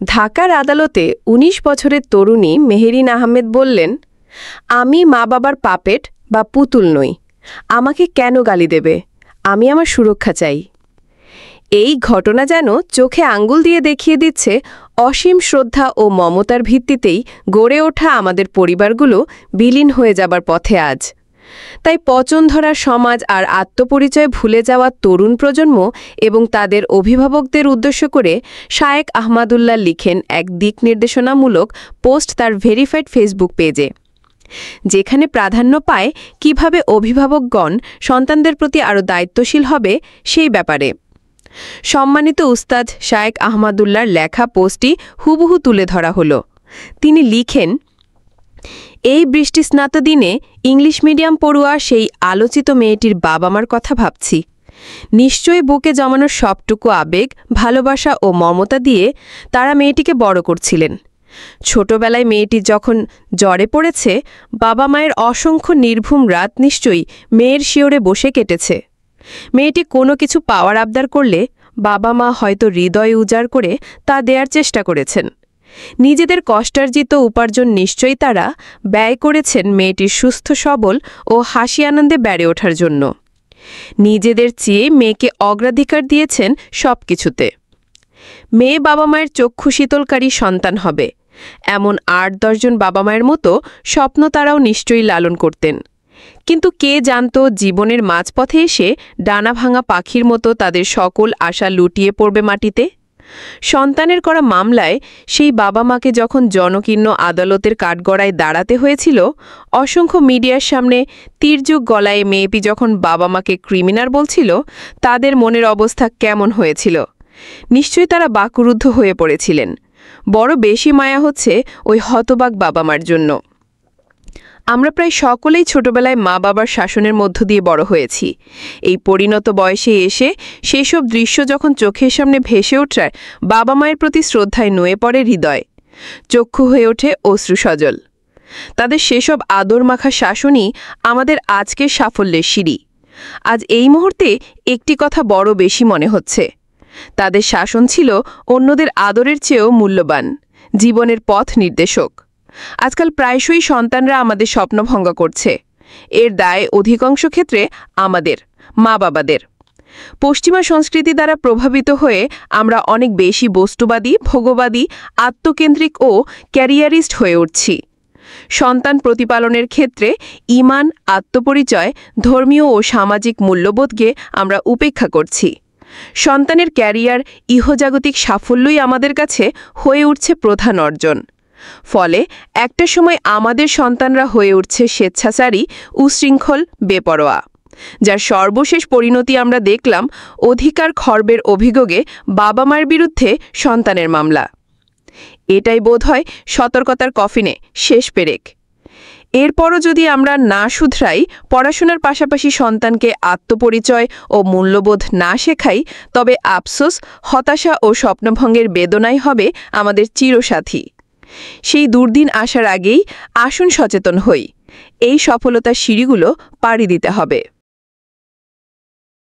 ঢাকার আদালতে ১৯ বছরের তরুণী মেহেরিন আহমেদ বললেন, আমি মা বাবার পাপেট বা পুতুল নই। আমাকে কেন গালি দেবে? আমি আমার সুরক্ষা চাই। এই ঘটনা যেন চোখে আঙ্গুল দিয়ে দেখিয়ে দিচ্ছে অসীম শ্রদ্ধা ও মমতার ভিত্তিতেই গড়ে ওঠা আমাদের পরিবারগুলো বিলীন হয়ে যাবার পথে আজ। তাই পচনধরা সমাজ আর আত্মপরিচয় ভুলে যাওয়া তরুণ প্রজন্ম এবং তাদের অভিভাবকদের উদ্দেশ্য করে শায়েক আহমাদুল্লাহ লিখেন এক দিক নির্দেশনামূলক পোস্ট তার ভেরিফাইড ফেসবুক পেজে, যেখানে প্রাধান্য পায় কিভাবে অভিভাবকগণ সন্তানদের প্রতি আরও দায়িত্বশীল হবে সেই ব্যাপারে। সম্মানিত উস্তাদ শায়েক আহমাদুল্লাহর লেখা পোস্টটি হুবহু তুলে ধরা হলো। তিনি লিখেন, এই বৃষ্টিস্নাত দিনে ইংলিশ মিডিয়াম পড়ুয়া সেই আলোচিত মেয়েটির বাবা মার কথা ভাবছি। নিশ্চয়ই বুকে জমানোর সবটুকু আবেগ, ভালোবাসা ও মমতা দিয়ে তারা মেয়েটিকে বড় করছিলেন। ছোটবেলায় মেয়েটি যখন জ্বরে পড়েছে, বাবা মায়ের অসংখ্য নির্ভুম রাত নিশ্চয়ই মেয়ের শিওরে বসে কেটেছে। মেয়েটি কোনো কিছু পাওয়ার আবদার করলে বাবা মা হয়তো হৃদয় উজাড় করে তা দেওয়ার চেষ্টা করেছেন। নিজেদের কষ্টার্জিত উপার্জন নিশ্চয়ই তারা ব্যয় করেছেন মেয়েটির সুস্থ সবল ও হাসি আনন্দে বেড়ে ওঠার জন্য। নিজেদের চেয়ে মেয়েকে অগ্রাধিকার দিয়েছেন সব কিছুতে। মেয়ে বাবা মায়ের চক্ষু শীতলকারী সন্তান হবে, এমন ৮-১০ জন বাবা মায়ের মতো স্বপ্ন তারাও নিশ্চয়ই লালন করতেন। কিন্তু কে জানত জীবনের মাঝপথে এসে ডানা ভাঙা পাখির মতো তাদের সকল আশা লুটিয়ে পড়বে মাটিতে। সন্তানের করা মামলায় সেই বাবা মাকে যখন জনকীর্ণ আদালতের কাঠগড়ায় দাঁড়াতে হয়েছিল, অসংখ্য মিডিয়ার সামনে তীর্যক গলায় মেয়েপি যখন বাবা মাকে ক্রিমিনাল বলছিল, তাদের মনের অবস্থা কেমন হয়েছিল? নিশ্চয়ই তারা বাকরুদ্ধ হয়ে পড়েছিলেন। বড় বেশি মায়া হচ্ছে ওই হতবাক বাবা মার জন্য। আমরা প্রায় সকলেই ছোটবেলায় মা বাবার শাসনের মধ্য দিয়ে বড় হয়েছি। এই পরিণত বয়সে এসে সেসব দৃশ্য যখন চোখের সামনে ভেসে ওঠার, বাবা মায়ের প্রতি শ্রদ্ধায় নুয়ে পড়ে হৃদয়, চক্ষু হয়ে ওঠে অশ্রুসজল। তাদের সেসব আদর মাখা শাসনই আমাদের আজকের সাফল্যের সিঁড়ি। আজ এই মুহূর্তে একটি কথা বড় বেশি মনে হচ্ছে, তাদের শাসন ছিল অন্যদের আদরের চেয়েও মূল্যবান, জীবনের পথ নির্দেশক। আজকাল প্রায়শই সন্তানরা আমাদের স্বপ্নভঙ্গ করছে। এর দায় অধিকাংশ ক্ষেত্রে আমাদের মা বাবাদের। পশ্চিমা সংস্কৃতি দ্বারা প্রভাবিত হয়ে আমরা অনেক বেশি বস্তুবাদী, ভোগবাদী, আত্মকেন্দ্রিক ও ক্যারিয়ারিস্ট হয়ে উঠছি। সন্তান প্রতিপালনের ক্ষেত্রে ঈমান, আত্মপরিচয়, ধর্মীয় ও সামাজিক মূল্যবোধকে আমরা উপেক্ষা করছি। সন্তানের ক্যারিয়ার, ইহজাগতিক সাফল্যই আমাদের কাছে হয়ে উঠছে প্রধান অর্জন। ফলে একটা সময় আমাদের সন্তানরা হয়ে উঠছে স্বেচ্ছাচারী, উশৃঙ্খল, বেপরোয়া, যার সর্বশেষ পরিণতি আমরা দেখলাম অধিকার খর্বের অভিযোগে বাবা মায়ের বিরুদ্ধে সন্তানের মামলা। এটাই বোধহয় সতর্কতার কফিনে শেষ পেরেক। এরপরও যদি আমরা না শুধরাই, পড়াশোনার পাশাপাশি সন্তানকে আত্মপরিচয় ও মূল্যবোধ না শেখাই, তবে আফসোস, হতাশা ও স্বপ্নভঙ্গের বেদনাই হবে আমাদের চিরসাথী। সেই দুর্দিন আসার আগেই আসুন সচেতন হই। এই সফলতার সিঁড়িগুলো পাড়ি দিতে হবে।